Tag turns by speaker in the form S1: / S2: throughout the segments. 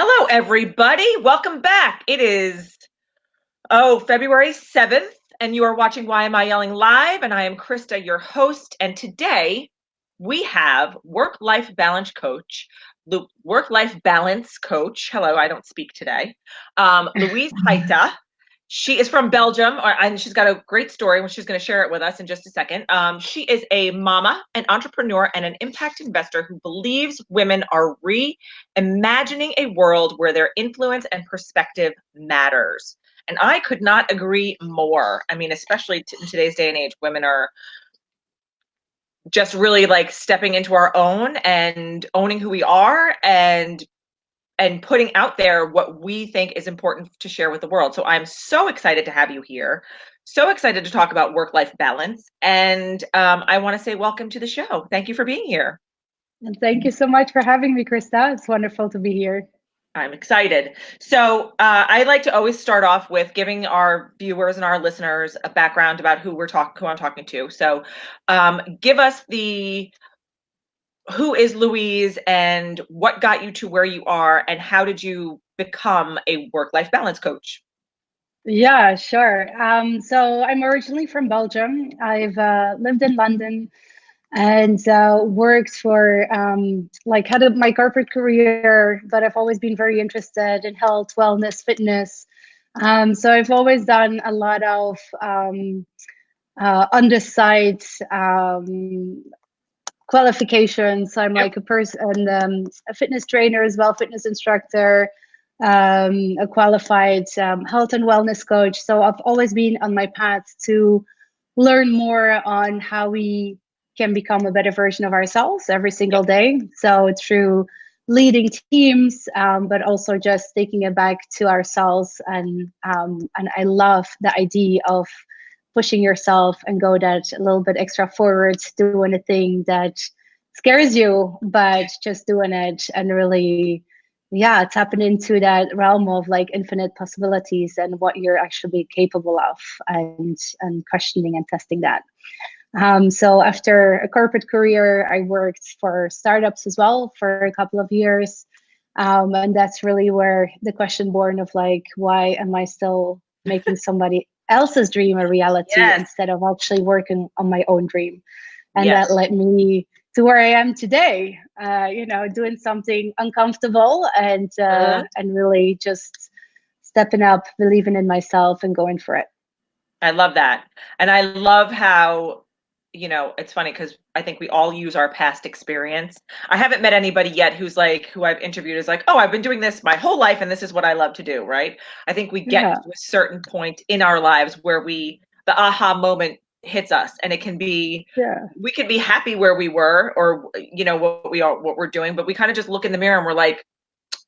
S1: Hello, everybody. Welcome back. It is, February 7th, and you are watching Why Am I Yelling Live, and I am Krista, your host. And today we have work-life balance coach, hello, I don't speak today, Louise Heite. She is from Belgium, and she's got a great story, which she's going to share it with us in just a second. She is a mama, an entrepreneur, and an impact investor who believes women are reimagining a world where their influence and perspective matters. And I could not agree more. I mean, especially in today's day and age, women are just really like stepping into our own and owning who we are and putting out there what we think is important to share with the world. So I'm so excited to have you here. So excited to talk about work-life balance. And I want to say welcome to the show. Thank you for being here.
S2: And thank you so much for having me, Krista. It's wonderful to be here.
S1: I'm excited. So I like to always start off with giving our viewers and our listeners a background about who I'm talking to. So give us who is Louise and what got you to where you are and how did you become a work-life balance coach?
S2: Yeah, sure. So I'm originally from Belgium. I've lived in London and worked for had my corporate career, but I've always been very interested in health, wellness, fitness. So I've always done a lot of on the side qualifications. I'm
S1: Yep.
S2: like a fitness trainer as well, fitness instructor, a qualified health and wellness coach. So I've always been on my path to learn more on how we can become a better version of ourselves every single day. So through leading teams, but also just taking it back to ourselves. And I love the idea of pushing yourself and go that a little bit extra forward, doing a thing that scares you, but just doing it and really, yeah, tapping into that realm of like infinite possibilities and what you're actually capable of, and questioning and testing that. So after a corporate career, I worked for startups as well for a couple of years. And that's really where the question born of like, why am I still making somebody else's dream a reality
S1: Yes.
S2: instead of actually working on my own dream? And
S1: Yes.
S2: that led me to where I am today, doing something uncomfortable and really just stepping up, believing in myself and going for it.
S1: I love that. And I love how, it's funny because I think we all use our past experience. I haven't met anybody yet who I've interviewed is like, oh, I've been doing this my whole life and this is what I love to do, right? I think we get
S2: Yeah.
S1: to a certain point in our lives where the aha moment hits us and
S2: Yeah.
S1: we could be happy where we were or, what we're doing, but we kind of just look in the mirror and we're like,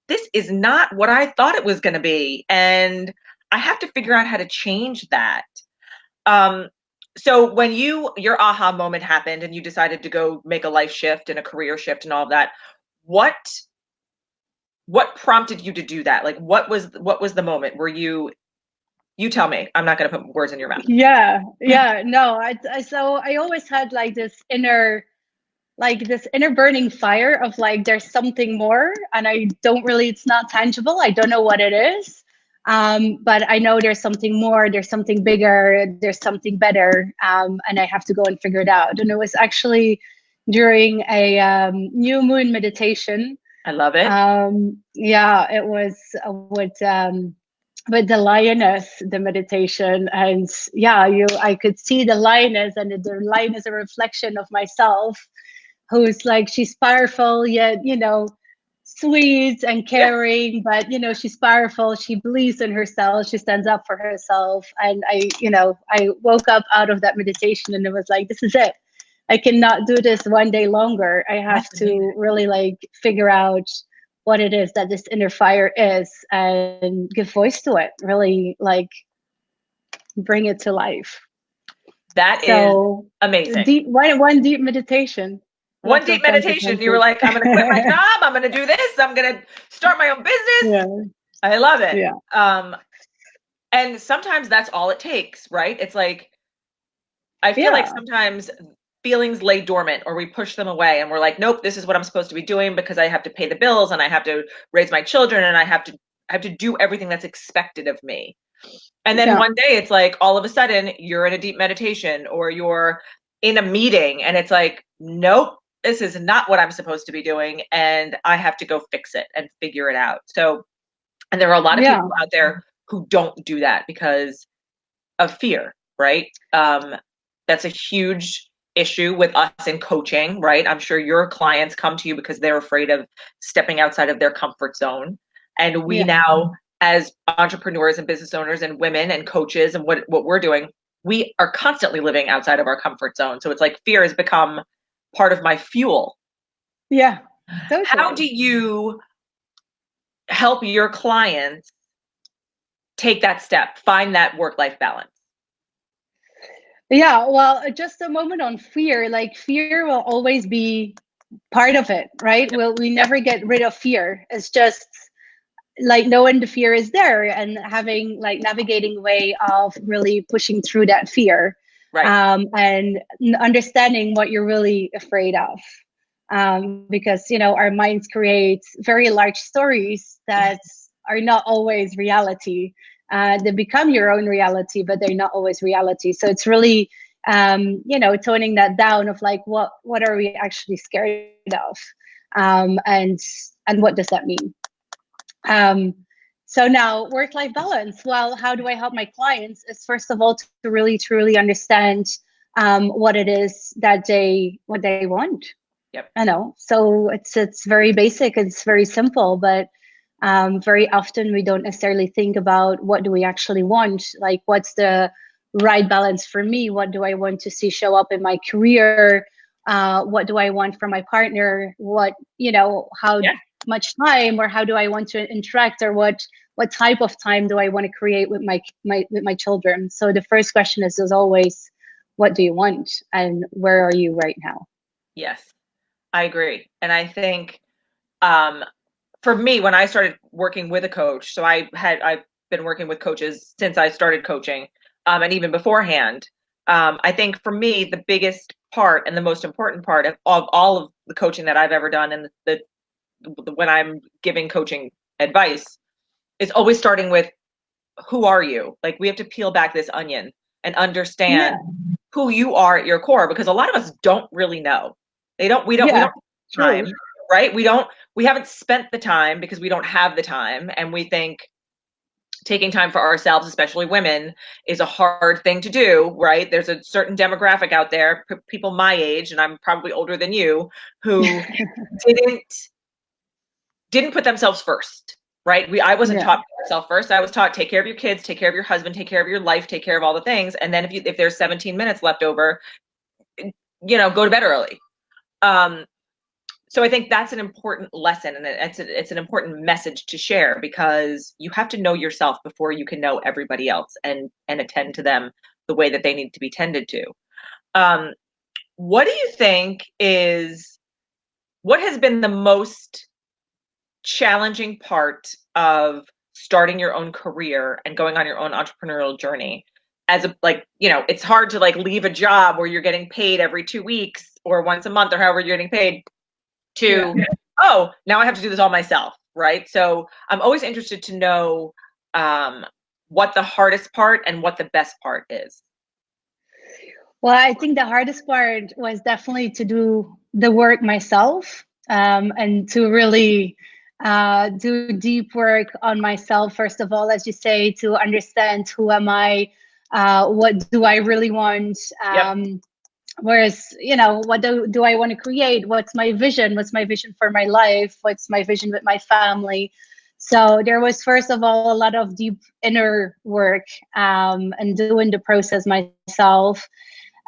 S1: this is not what I thought it was going to be. And I have to figure out how to change that. Um, so when your aha moment happened and you decided to go make a life shift and a career shift and all of that, what what prompted you to do that? Like what was the moment where you tell me. I'm not going to put words in your mouth.
S2: Yeah. No, so I always had this inner burning fire of like there's something more, and it's not tangible. I don't know what it is. But I know there's something more, there's something bigger, there's something better, and I have to go and figure it out. And it was actually during a new moon meditation.
S1: I love it.
S2: Yeah, it was with the lioness, the meditation. And yeah, I could see the lioness, and the lioness a reflection of myself, who's like, she's powerful yet sweet and
S1: Yeah.
S2: caring, but she's powerful, she believes in herself, she stands up for herself. And I woke up out of that meditation and it was like, this is it. I cannot do this one day longer. I have
S1: That's
S2: to
S1: amazing.
S2: really like figure out what it is that this inner fire is and give voice to it, really like bring it to life.
S1: That is
S2: So
S1: amazing.
S2: one deep meditation,
S1: One
S2: lots
S1: deep
S2: of
S1: meditation, you were
S2: consequences.
S1: like, I'm going to quit my job. I'm going to do this. I'm going to start my own business.
S2: Yeah,
S1: I love it.
S2: yeah,
S1: And sometimes that's all it takes, right? It's like, I feel like
S2: yeah,
S1: sometimes feelings lay dormant or we push them away and we're like, nope, this is what I'm supposed to be doing because I have to pay the bills and I have to raise my children and I have to do everything that's expected of me. And then
S2: Yeah.
S1: one day it's like all of a sudden you're in a deep meditation or you're in a meeting and it's like, nope, this is not what I'm supposed to be doing and I have to go fix it and figure it out. So, and there are a lot of
S2: Yeah.
S1: people out there who don't do that because of fear, right? That's a huge issue with us in coaching, right? I'm sure your clients come to you because they're afraid of stepping outside of their comfort zone. And we
S2: Yeah.
S1: now, as entrepreneurs and business owners and women and coaches and what we're doing, we are constantly living outside of our comfort zone. So it's like fear has become part of my fuel.
S2: Yeah.
S1: How
S2: Totally.
S1: do you help your clients take that step, find that work-life balance?
S2: Yeah, well, just a moment on fear. Like fear will always be part of it, right?
S1: Yep.
S2: We
S1: Yep.
S2: never get rid of fear. It's just like knowing the fear is there and having like navigating a way of really pushing through that fear,
S1: Right.
S2: and understanding what you're really afraid of. Because our minds create very large stories that are not always reality. They become your own reality, but they're not always reality. So it's really toning that down of like what are we actually scared of, and what does that mean. So now work-life balance. Well, how do I help my clients is first of all to really truly understand what it is that what they want.
S1: Yep.
S2: I know. So it's very basic. It's very simple, but very often we don't necessarily think about what do we actually want. Like, what's the right balance for me? What do I want to see show up in my career? What do I want from my partner? How
S1: Yeah.
S2: much time, or how do I want to interact, or what type of time do I want to create with my children? So the first question is as always, what do you want, and where are you right now?
S1: Yes, I agree. And I think um, for me, when I started working with a coach, so I've been working with coaches since I started coaching, and even beforehand. I think for me, the biggest part and the most important part of all of the coaching that I've ever done, and when I'm giving coaching advice, is always starting with who are you? Like we have to peel back this onion and understand
S2: Yeah.
S1: who you are at your core, because a lot of us don't really know. We
S2: Yeah.
S1: don't
S2: True.
S1: time, right? We haven't spent the time because we don't have the time. And we think taking time for ourselves, especially women, is a hard thing to do, right? There's a certain demographic out there, people my age, and I'm probably older than you, who didn't didn't put themselves first, right? I wasn't
S2: Yeah.
S1: taught myself first. I was taught take care of your kids, take care of your husband, take care of your life, take care of all the things, and then if there's 17 minutes left over, go to bed early. Um, so I think that's an important lesson, and it's an important message to share, because you have to know yourself before you can know everybody else and attend to them the way that they need to be tended to. Um, what do you think is what has been the most challenging part of starting your own career and going on your own entrepreneurial journey? As a, like, it's hard to like leave a job where you're getting paid every 2 weeks or once a month or however you're getting paid
S2: Yeah.
S1: to, oh, now I have to do this all myself, right? So I'm always interested to know what the hardest part and what the best part is.
S2: Well, I think the hardest part was definitely to do the work myself, and to really do deep work on myself, first of all, as you say, to understand who am I, what do I really want,
S1: Yep.
S2: whereas, what do I want to create? What's my vision? What's my vision for my life? What's my vision with my family? So there was, first of all, a lot of deep inner work, and doing the process myself.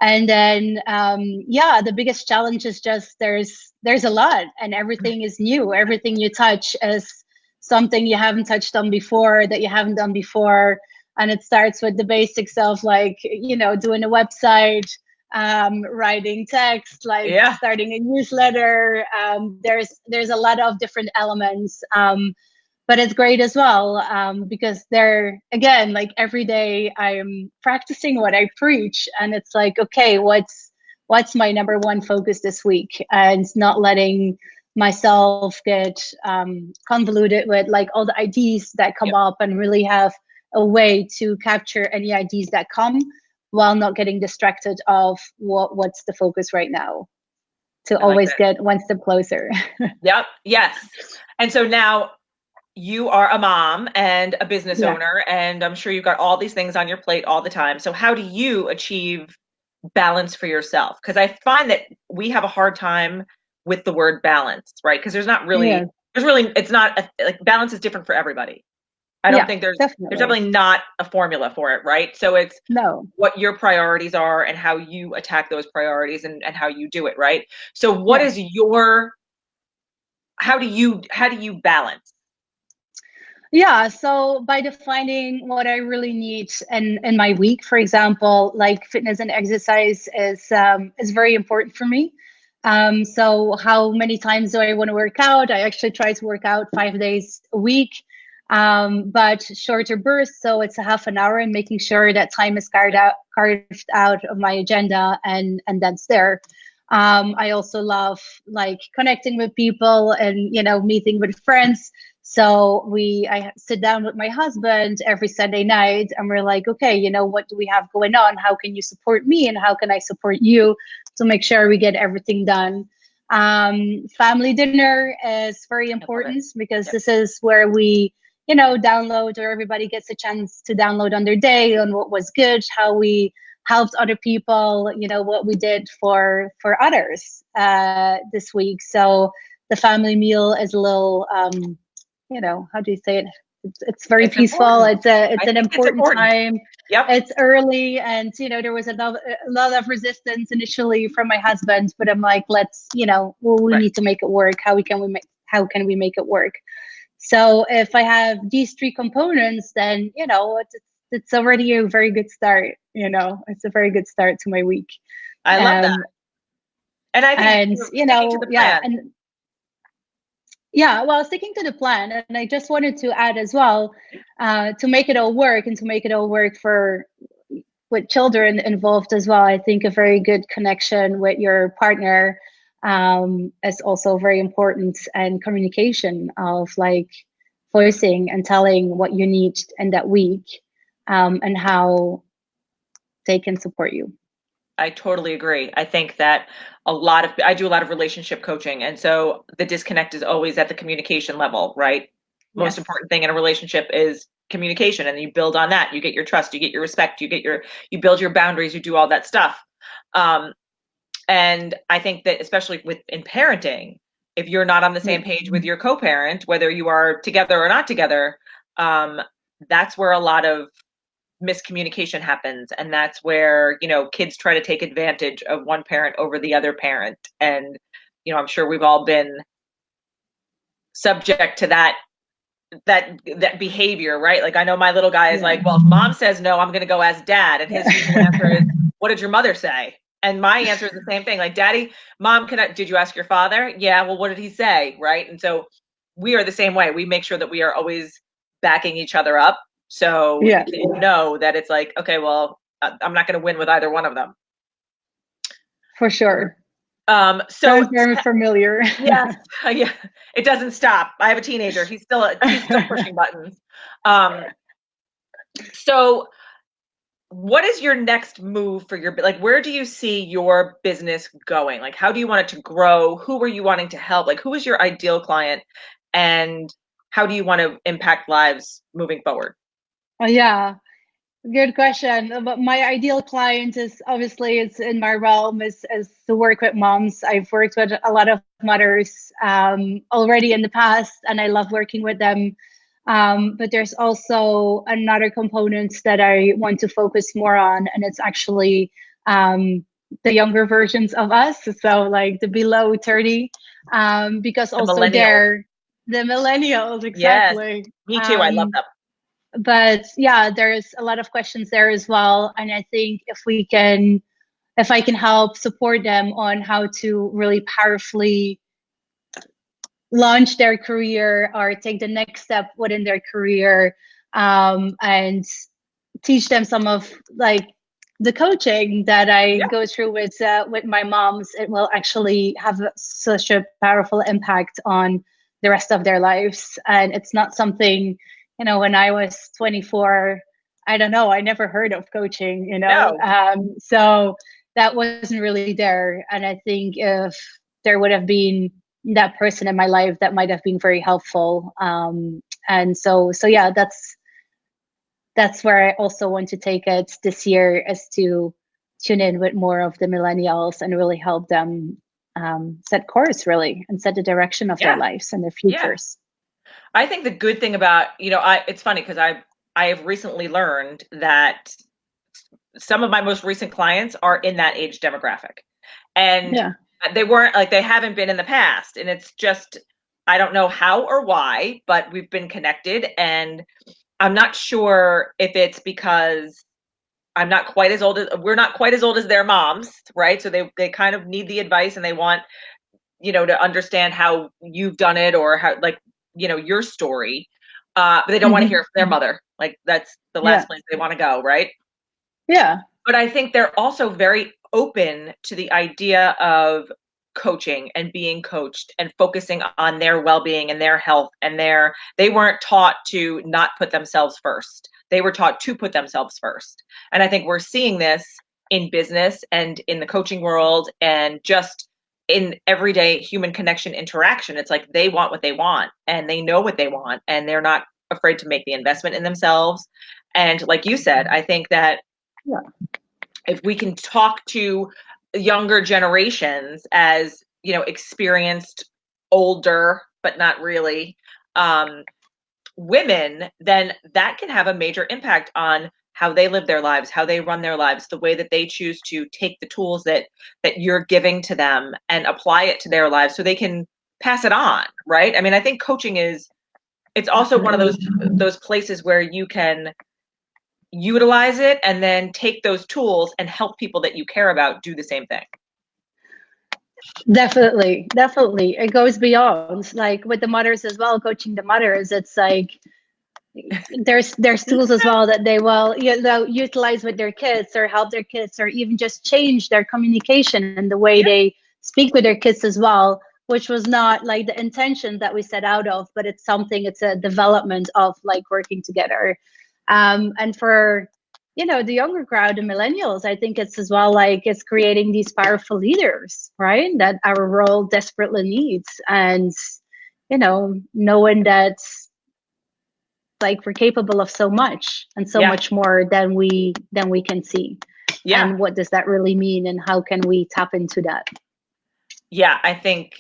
S2: And then the biggest challenge is just there's a lot, and everything is new. Everything you touch is something you haven't touched on before, that you haven't done before. And it starts with the basics of like doing a website, writing text, like
S1: Yeah.
S2: starting a newsletter. There's a lot of different elements, but it's great as well, because they're, again, like every day I'm practicing what I preach, and it's like, okay, what's what's my number one focus this week, and not letting myself get convoluted with like all the ideas that come
S1: Yep.
S2: up, and really have a way to capture any ideas that come while not getting distracted of what's the focus right now, to
S1: I like
S2: always
S1: that.
S2: get one step closer.
S1: Yep. Yes. And so now you are a mom and a business
S2: Yeah.
S1: owner, and I'm sure you've got all these things on your plate all the time. So how do you achieve balance for yourself? Because I find that we have a hard time with the word balance, right? Because
S2: Yeah.
S1: it's not like balance is different for everybody. I don't
S2: Yeah,
S1: think there's
S2: definitely.
S1: definitely not a formula for it, right? So it's
S2: No.
S1: what your priorities are and how you attack those priorities, and how you do it, right? So
S2: Yeah.
S1: how do you balance?
S2: Yeah, so by defining what I really need in my week, for example, like fitness and exercise is very important for me. So how many times do I want to work out? I actually try to work out 5 days a week, but shorter bursts. So it's a half an hour, and making sure that time is carved out of my agenda, and that's there. I also love like connecting with people, and meeting with friends. So I sit down with my husband every Sunday night, and we're like, okay, what do we have going on? How can you support me, and how can I support you to make sure we get everything done? Family dinner is very
S1: I love it.
S2: important, because
S1: Yep.
S2: this is where we, download, or everybody gets a chance to download on their day on what was good, how we helped other people, what we did for others this week. So the family meal is a little how do you say it? It's very
S1: It's
S2: peaceful.
S1: important.
S2: It's
S1: I
S2: an
S1: think it's
S2: important
S1: important.
S2: time.
S1: Yep.
S2: It's early, and there was a lot of resistance initially from my husband, but I'm like, let's, we
S1: Right.
S2: need to make it work. How can we make it work? So if I have these three components, then it's already a very good start. It's a very good start to my week.
S1: I love that.
S2: Um,
S1: And I think
S2: and
S1: sticking to the
S2: yeah,
S1: plan.
S2: and yeah, well, sticking to the plan, and I just wanted to add as well, to make it all work, and to make it all work for with children involved as well. I think a very good connection with your partner is also very important, and communication of like voicing and telling what you need in that week, and how they can support you.
S1: I totally agree. I think that I do a lot of relationship coaching. And so the disconnect is always at the communication level, right? Most
S2: Yes.
S1: important thing in a relationship is communication. And you build on that. You get your trust, you get your respect, you build your boundaries, you do all that stuff. Um, and I think that especially in parenting, if you're not on the
S2: Yeah.
S1: same page with your co-parent, whether you are together or not together, um, that's where a lot of miscommunication happens, and that's where kids try to take advantage of one parent over the other parent. And I'm sure we've all been subject to that behavior, right? Like I know my little guy is
S2: Yeah.
S1: like, well, if mom says no, I'm going to go ask dad, and his usual answer is, what did your mother say? And my answer is the same thing, like, daddy, mom, did you ask your father? Yeah, well, what did he say? Right? And so we are the same way. We make sure that we are always backing each other up, so
S2: Yeah,
S1: you know that it's like, okay, well, I'm not going to win with either one of them.
S2: for sure.
S1: So
S2: Sounds very familiar.
S1: yes, yeah, it doesn't stop. I have a teenager. He's still pushing buttons. Um, so what is your next move for like, where do you see your business going? Like, how do you want it to grow? Who are you wanting to help? Like, who is your ideal client, and how do you want to impact lives moving forward?
S2: Oh, yeah. Good question. But my ideal client is obviously, it's in my realm, is to work with moms. I've worked with a lot of mothers already in the past, and I love working with them. But there's also another component that I want to focus more on, and it's actually the younger versions of us. So like the below 30, because
S1: The
S2: also
S1: millennials.
S2: the millennials,
S1: Yes,
S2: exactly.
S1: me too. I love
S2: Um,
S1: them.
S2: but yeah, there's a lot of questions there as well, and I think if I can help support them on how to really powerfully launch their career, or take the next step within their career, and teach them some of like the coaching that I
S1: Yeah.
S2: go through with my moms, it will actually have such a powerful impact on the rest of their lives. And it's not something, when I was 24, I don't know, I never heard of coaching,
S1: No.
S2: so that wasn't really there. And I think if there would have been that person in my life, that might have been very helpful. And so yeah, that's where I also want to take it this year, is to tune in with more of the millennials and really help them set course, really, and set the direction of their
S1: Yeah.
S2: lives and their
S1: Yeah.
S2: futures.
S1: I think the good thing about, it's funny because I have recently learned that some of my most recent clients are in that age demographic. And
S2: Yeah.
S1: they weren't like, they haven't been in the past. And it's just, I don't know how or why, but we've been connected. And I'm not sure if it's because we're not quite as old as their moms, right? So they kind of need the advice and they want, to understand how you've done it or how, like, your story. But they don't want to
S2: Hmm.
S1: hear from their mother. Like that's the
S2: Yeah.
S1: last place they want to go, right?
S2: Yeah.
S1: But I think they're also very open to the idea of coaching and being coached and focusing on their well-being and their health and they weren't taught to not put themselves first. They were taught to put themselves first. And I think we're seeing this in business and in the coaching world and just in everyday human connection interaction. It's like they want what they want and they know what they want and they're not afraid to make the investment in themselves. And like you said, I think that
S2: Yeah.
S1: if we can talk to younger generations as, experienced, older but not really, women, then that can have a major impact on how they live their lives, how they run their lives, the way that they choose to take the tools that you're giving to them and apply it to their lives so they can pass it on, right? I mean, I think coaching is, it's also one of
S2: Definitely.
S1: those places where you can utilize it and then take those tools and help people that you care about do the same thing.
S2: Definitely. Definitely. It goes beyond, like with the mothers as well, coaching the mothers. It's like there's tools as well that they will, utilize with their kids or help their kids, or even just change their communication and the way
S1: Yeah.
S2: they speak with their kids as well, which was not like the intention that we set out of, but it's a development of like working together. And for the younger crowd, the millennials, I think it's as well, like it's creating these powerful leaders, right, that our world desperately needs. And knowing that like we're capable of so much and so
S1: Yeah.
S2: much more than we can see.
S1: Yeah.
S2: And what does that really mean, and how can we tap into that?
S1: Yeah. I think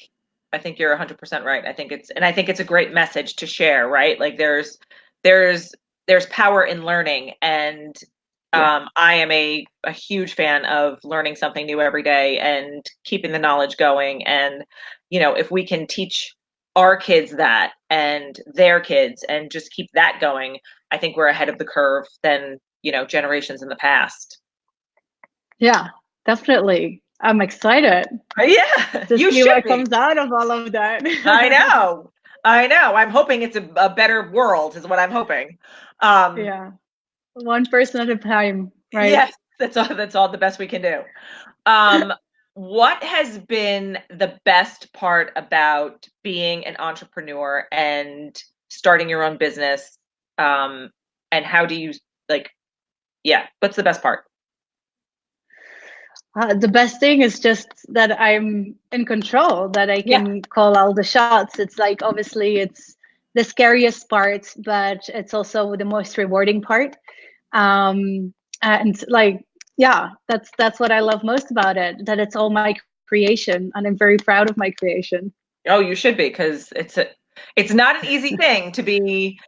S1: you're 100% right. I think it's a great message to share, right? Like there's there's power in learning and
S2: Yeah.
S1: I am a huge fan of learning something new every day and keeping the knowledge going. And, if we can teach our kids that and their kids and just keep that going, I think we're ahead of the curve than, generations in the past.
S2: Yeah, definitely. I'm excited
S1: Yeah,
S2: to
S1: you
S2: see
S1: should
S2: what
S1: be.
S2: comes out of all of that.
S1: I know. I know. I'm hoping it's a better world, is what I'm hoping. Um,
S2: Yeah, one person at a time, right?
S1: yes, that's all the best we can do. Um, what has been the best part about being an entrepreneur and starting your own business? Um, and how do you like, yeah, what's the best part?
S2: The best thing is just that I'm in control, that I
S1: Yeah.
S2: can call all the shots. It's like, obviously, it's the scariest part, but it's also the most rewarding part. And like, yeah, that's what I love most about it, that it's all my creation, and I'm very proud of my creation.
S1: Oh, you should be because it's not an easy thing to be,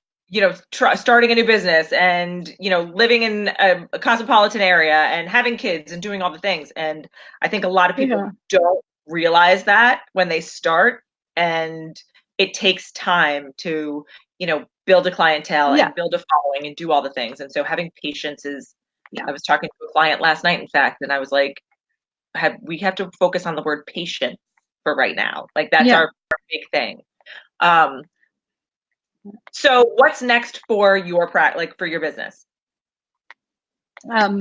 S1: starting a new business and living in a cosmopolitan area and having kids and doing all the things. And I think a lot of people
S2: Yeah,
S1: don't realize that when they start, and it takes time to build a clientele
S2: yeah,
S1: and build a following and do all the things. And so having patience is.
S2: yeah,
S1: I was talking to a client last night, in fact, and I was like, we have to focus on the word patient for right now. Like that's
S2: yeah.
S1: our big thing. Um, so what's next for your like for your business?
S2: Um,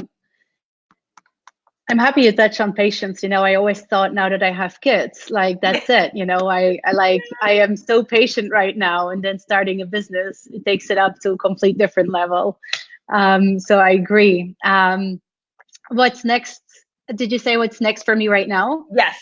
S2: I'm happy you touched on patience. I always thought now that I have kids, like that's it. I am so patient right now, and then starting a business, it takes it up to a complete different level. So I agree. What's next? Did you say what's next for me right now?
S1: Yes.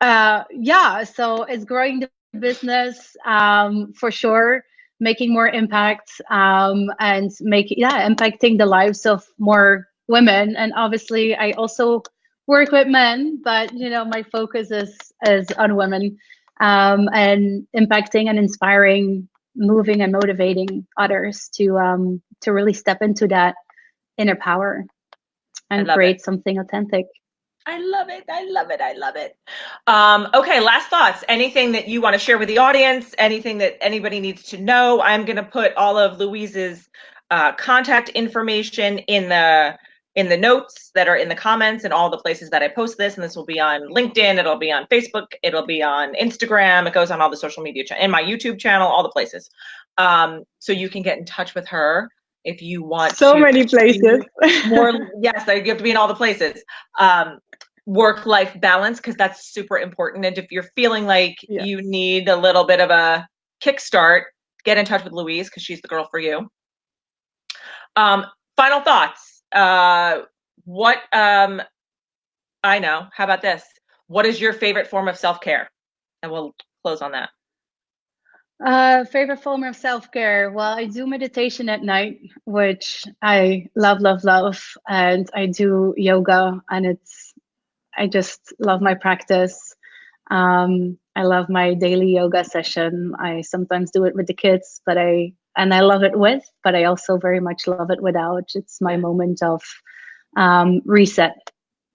S2: Yeah, so it's growing the business, for sure, making more impact, and impacting the lives of more women. And obviously, I also work with men, but my focus is on women, and impacting and inspiring, moving and motivating others to really step into that inner power
S1: I
S2: and
S1: love it.
S2: create something authentic.
S1: I love it. I love it. I love it. Okay, last thoughts. Anything that you want to share with the audience? Anything that anybody needs to know? I'm going to put all of Louise's contact information in the notes that are in the comments and all the places that I post this. And this will be on LinkedIn. It'll be on Facebook. It'll be on Instagram. It goes on all the social media and my YouTube channel, all the places. So you can get in touch with her if you want
S2: So
S1: to
S2: many places.
S1: more. Yes, you have to be in all the places. Work-life balance, because that's super important. And if you're feeling like
S2: Yeah.
S1: you need a little bit of a kickstart, get in touch with Louise, because she's the girl for you. Final thoughts. What I know. How about this? What is your favorite form of self-care? And we'll close on that.
S2: Favorite form of self-care. Well, I do meditation at night, which I love, love, love. And I do yoga, and I just love my practice. I love my daily yoga session. I sometimes do it with the kids, and I love it with, but I also very much love it without. It's my moment of reset.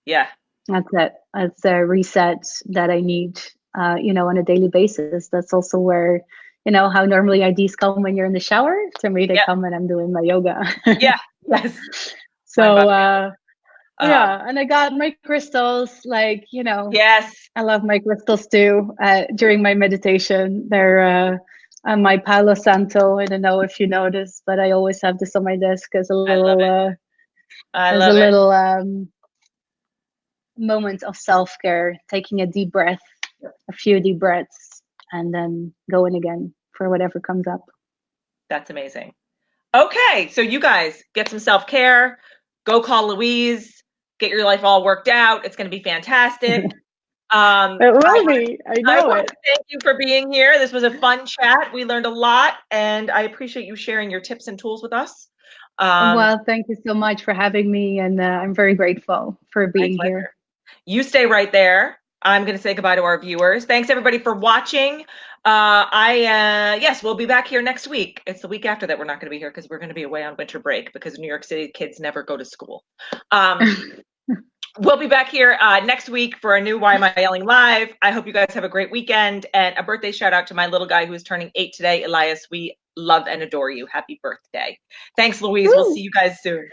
S1: Yeah.
S2: That's it. It's a reset that I need, on a daily basis. That's also where, how normally ideas come when you're in the shower. To me, they come when I'm doing my yoga.
S1: Yeah. Yes.
S2: So,
S1: Um,
S2: and I got my crystals,
S1: yes.
S2: I love my crystals too. During my meditation, they're my Palo Santo. I don't know if you know this, but I always have this on my desk as a
S1: I love
S2: little,
S1: it. I
S2: as a
S1: love it.
S2: little moment of self-care, taking a deep breath, a few deep breaths, and then going again for whatever comes up.
S1: That's amazing. Okay, so you guys get some self-care. Go call Louise. Get your life all worked out. It's going to be fantastic.
S2: It will be. I
S1: I
S2: know
S1: want
S2: it.
S1: to thank you for being here. This was a fun chat. We learned a lot, and I appreciate you sharing your tips and tools with us.
S2: Well, thank you so much for having me, and I'm very grateful for
S1: My
S2: being here.
S1: pleasure. You stay right there. I'm going to say goodbye to our viewers. Thanks everybody for watching. Yes, we'll be back here next week. It's the week after that we're not going to be here because we're going to be away on winter break because New York City kids never go to school. We'll be back here next week for a new Why Am I Yelling Live. I hope you guys have a great weekend, and a birthday shout out to my little guy who is turning 8 today, Elias. We love and adore you. Happy birthday. Thanks, Louise. We'll see you guys soon.